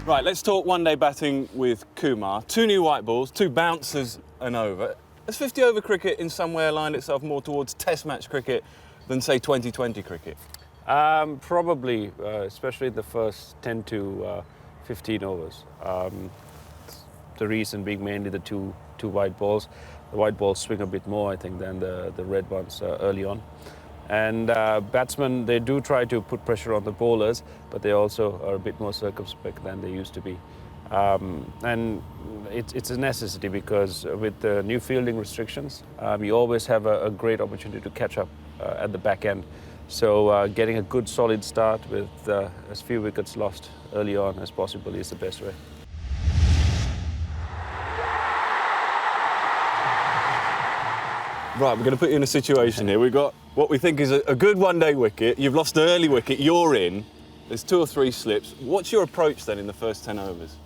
Right, let's talk one-day batting with Kumar. 2 new white balls, 2 bouncers and over. Has 50-over cricket in some way aligned itself more towards Test match cricket than, say, 2020 cricket? Probably, especially the first 10 to 15 overs. The reason being mainly the two white balls. The white balls swing a bit more, I think, than the red ones early on. And batsmen, they do try to put pressure on the bowlers, but they also are a bit more circumspect than they used to be. And it's a necessity because with the new fielding restrictions, you always have a great opportunity to catch up at the back end. So getting a good solid start with as few wickets lost early on as possible is the best way. Right, we're going to put you in a situation here. We've got what we think is a good one-day wicket. You've lost an early wicket, you're in. There's 2 or 3 slips. What's your approach then in the first 10 overs?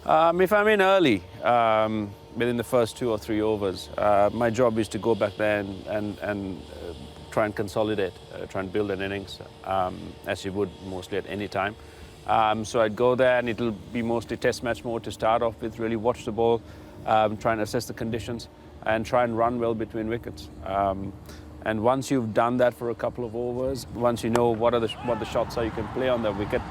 If I'm in early, within the first 2 or 3 overs, my job is to go back there and try and consolidate, try and build an innings, as you would mostly at any time. So I'd go there and it'll be mostly Test match mode to start off with, really watch the ball, try and assess the conditions and try and run well between wickets. And once you've done that for a couple of overs, once you know what the shots are you can play on the wicket,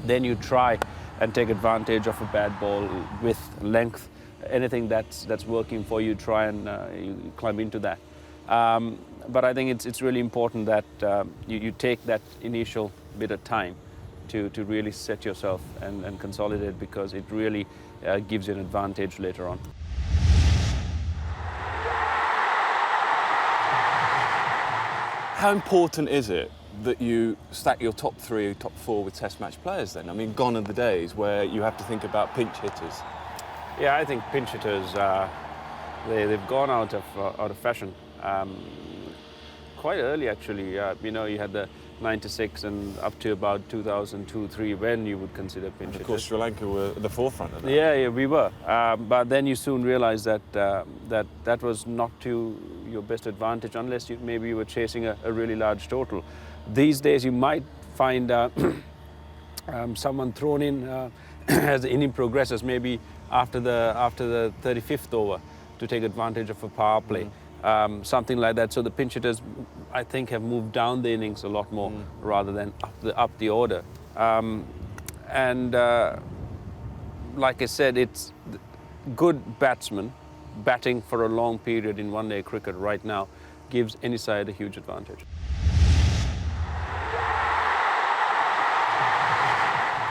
then you try and take advantage of a bad ball, width, length, anything that's working for you, try and you climb into that. But I think it's really important that you take that initial bit of time to really set yourself and consolidate, because it really gives you an advantage later on. How important is it that you stack your top 3, top 4 with Test match players then? I mean, gone are the days where you have to think about pinch hitters. Yeah, I think pinch hitters, they've gone out of fashion. Quite early, actually. You had the 96 and up to about 2002-03 when you would consider pinch hitters. Of course, Sri Lanka were at the forefront of that. Yeah, we were. But then you soon realised that that was not to your best advantage unless maybe you were chasing a really large total. These days, you might find someone thrown in as the inning progresses, maybe after the 35th over, to take advantage of a power play. Something like that. So the pinch hitters, I think, have moved down the innings a lot more rather than up the order. And like I said, it's good batsmen batting for a long period in one-day cricket right now gives any side a huge advantage.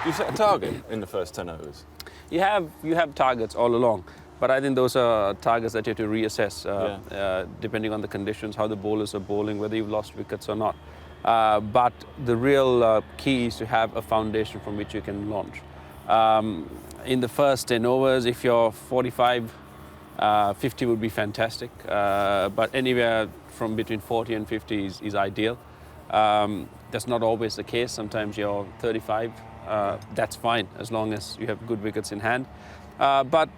You set a target in the first 10 overs? You have targets all along. But I think those are targets that you have to reassess depending on the conditions, how the bowlers are bowling, whether you've lost wickets or not. But the real key is to have a foundation from which you can launch. In the first 10 overs, if you're 45, 50 would be fantastic. But anywhere from between 40 and 50 is ideal. That's not always the case. Sometimes you're 35. That's fine, as long as you have good wickets in hand. But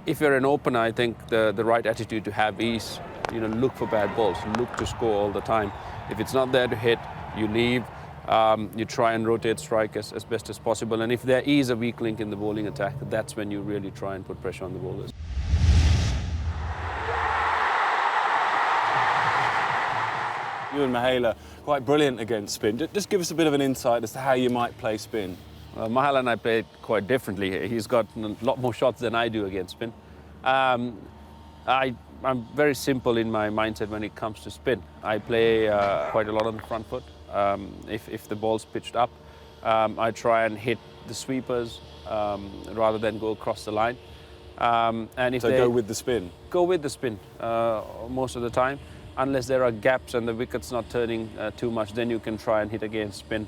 if you're an opener, I think the right attitude to have is, look for bad balls, look to score all the time. If it's not there to hit, you leave. You try and rotate strike as best as possible. And if there is a weak link in the bowling attack, that's when you really try and put pressure on the bowlers. You and Mahela, quite brilliant against spin. Just give us a bit of an insight as to how you might play spin. Mahela and I played quite differently. He's got a lot more shots than I do against spin. I'm very simple in my mindset when it comes to spin. I play quite a lot on the front foot. If the ball's pitched up, I try and hit the sweepers rather than go across the line. And if go with the spin? Go with the spin most of the time. Unless there are gaps and the wicket's not turning too much, then you can try and hit against spin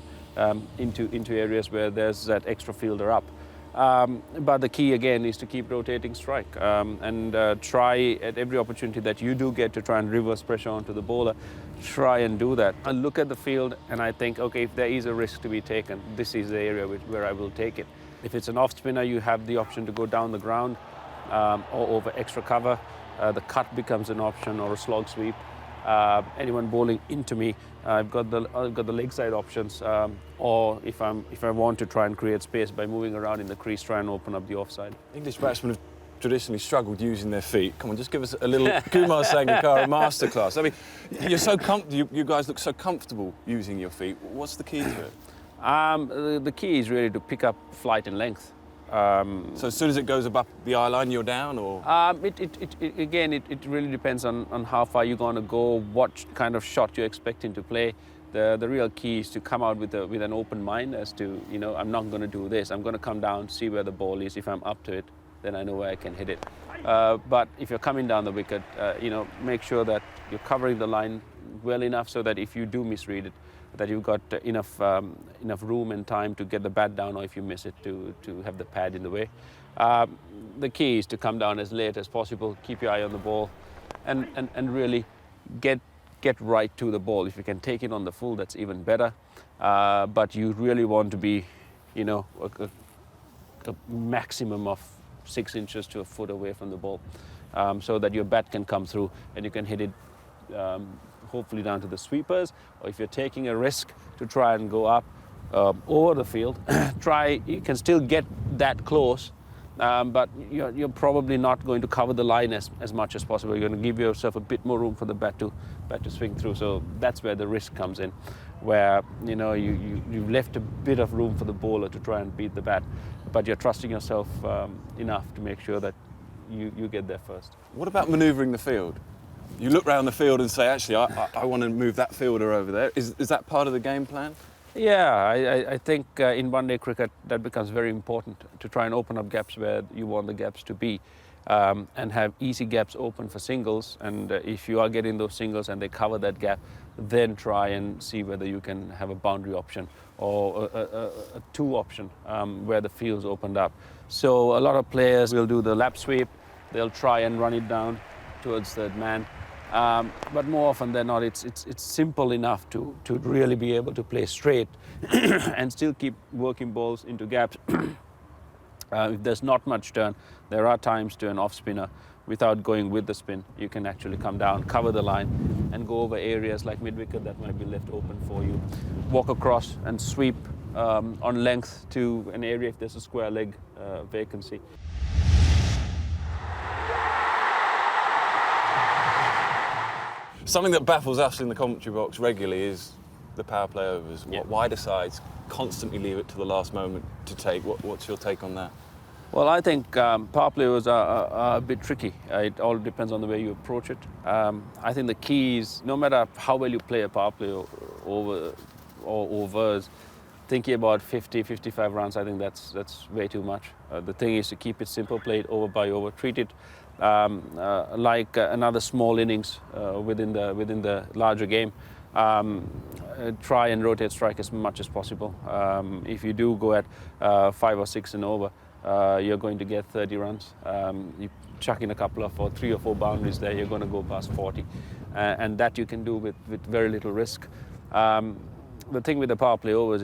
into areas where there's that extra fielder up. But the key again is to keep rotating strike and try at every opportunity that you do get to try and reverse pressure onto the bowler, try and do that. I look at the field and I think, okay, if there is a risk to be taken, this is the area where I will take it. If it's an off spinner, you have the option to go down the ground or over extra cover. The cut becomes an option, or a slog sweep. Anyone bowling into me, I've got the leg side options, or if I want to try and create space by moving around in the crease, try and open up the offside. English batsmen have traditionally struggled using their feet. Come on, just give us a little Kumar Sangakkara masterclass. I mean, you guys look so comfortable using your feet. What's the key to it? The key is really to pick up flight and length. So as soon as it goes above the eye line, you're down, or? It really depends on how far you're going to go, what kind of shot you're expecting to play. The real key is to come out with an open mind as to, I'm not going to do this. I'm going to come down, see where the ball is. If I'm up to it, then I know where I can hit it. But if you're coming down the wicket, make sure that you're covering the line well enough so that if you do misread it, that you've got enough room and time to get the bat down, or if you miss it, to have the pad in the way. The key is to come down as late as possible, keep your eye on the ball, and really get right to the ball. If you can take it on the full, that's even better. But you really want to be, a maximum of 6 inches to a foot away from the ball, so that your bat can come through and you can hit it hopefully down to the sweepers. Or if you're taking a risk to try and go up over the field, you can still get that close, but you're probably not going to cover the line as much as possible. You're going to give yourself a bit more room for the bat to swing through. So that's where the risk comes in, where you've left a bit of room for the bowler to try and beat the bat, but you're trusting yourself enough to make sure that you get there first. What about manoeuvring the field? You look round the field and say, actually, I want to move that fielder over there. Is that part of the game plan? Yeah, I think in one-day cricket that becomes very important, to try and open up gaps where you want the gaps to be, and have easy gaps open for singles. And if you are getting those singles and they cover that gap, then try and see whether you can have a boundary option or a two option where the field's opened up. So a lot of players will do the lap sweep. They'll try and run it down towards third man. But more often than not, it's simple enough to really be able to play straight and still keep working balls into gaps. If there's not much turn, there are times to an off spinner, without going with the spin, you can actually come down, cover the line, and go over areas like mid-wicket that might be left open for you. Walk across and sweep on length to an area if there's a square leg vacancy. Something that baffles us in the commentary box regularly is the power play overs. Yeah. Wider sides constantly leave it to the last moment to take. What's your take on that? Well, I think power play overs are a bit tricky. It all depends on the way you approach it. I think the key is, no matter how well you play a power play over or overs, thinking about 50, 55 runs, I think that's way too much. The thing is to keep it simple, play it over by over, treat it like another small innings within the larger game. Try and rotate strike as much as possible. If you do go at 5 or 6 and over, you're going to get 30 runs. You chuck in a couple of 3 or 4 boundaries there, you're going to go past 40, and that you can do with very little risk. The thing with the power play overs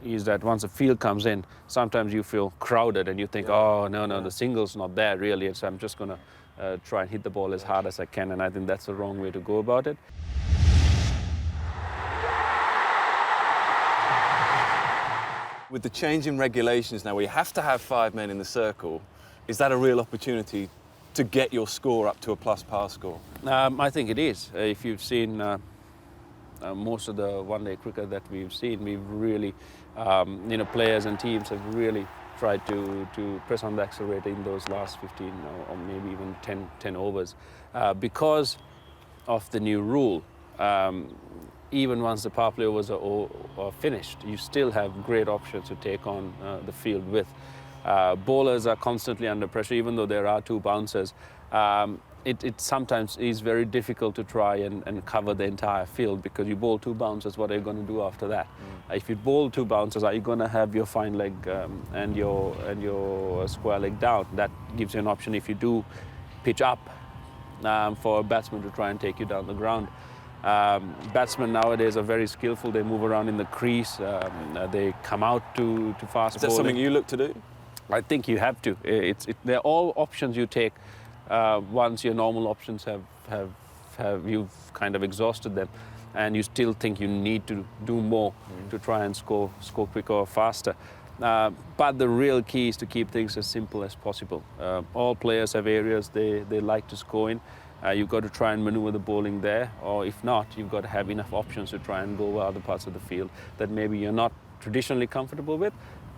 is that once the field comes in, sometimes you feel crowded and you think, oh, no, the single's not there really, so I'm just going to try and hit the ball as hard as I can, and I think that's the wrong way to go about it. With the change in regulations now, where you have to have 5 men in the circle, is that a real opportunity to get your score up to a plus par score? I think it is. If you've seen most of the one-day cricket that we've seen, we've really, players and teams have really tried to press on the accelerator in those last 15 or maybe even 10 overs. Because of the new rule, even once the power play overs are finished, you still have great options to take on the field with. Bowlers are constantly under pressure, even though there are 2 bouncers. It sometimes is very difficult to try and cover the entire field, because you bowl 2 bouncers, what are you going to do after that? If you bowl 2 bouncers, are you going to have your fine leg and your square leg down? That gives you an option if you do pitch up for a batsman to try and take you down the ground. Batsmen nowadays are very skillful. They move around in the crease. They come out to fast bowling. Is that something you look to do? I think you have to. They're all options you take once your normal options have you've kind of exhausted them, and you still think you need to do more to try and score quicker or faster. But the real key is to keep things as simple as possible. All players have areas they like to score in. You've got to try and maneuver the bowling there, or if not, you've got to have enough options to try and go over other parts of the field that maybe you're not traditionally comfortable with,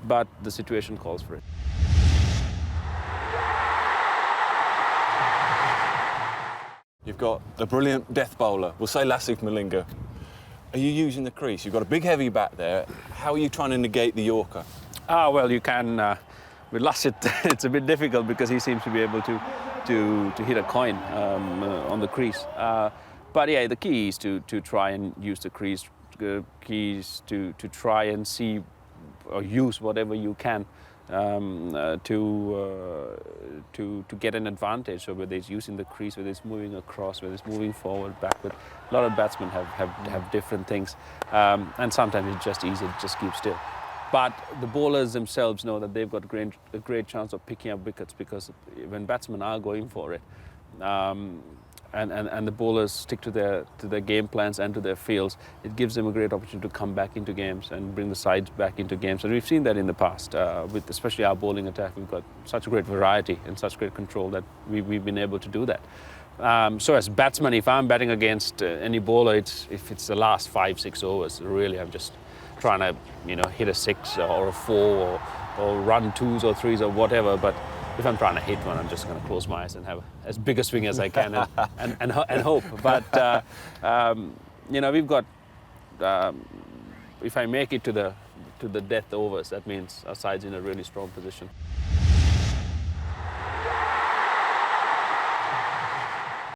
but the situation calls for it. You've got a brilliant death bowler, we'll say Lasith Malinga. Are you using the crease? You've got a big heavy bat there. How are you trying to negate the Yorker? Well, you can, with Lasith, it's a bit difficult because he seems to be able to hit a coin on the crease. But yeah, the key is to try and use the crease. The key is to try and see or use whatever you can to get an advantage. So whether it's using the crease, whether it's moving across, whether it's moving forward, backward. A lot of batsmen have different things, and sometimes it's just easy to just keep still. But the bowlers themselves know that they've got a great chance of picking up wickets, because when batsmen are going for it, and the bowlers stick to their game plans and to their fields, it gives them a great opportunity to come back into games and bring the sides back into games. And we've seen that in the past, with especially our bowling attack. We've got such a great variety and such great control that we've been able to do that. So as batsman, if I'm batting against any bowler, if it's the last 5-6 overs, really I'm just trying to hit a 6 or a 4 or run 2s or 3s or whatever. But if I'm trying to hit one, I'm just going to close my eyes and have as big a swing as I can and hope. But we've got. If I make it to the death overs, that means our side's in a really strong position.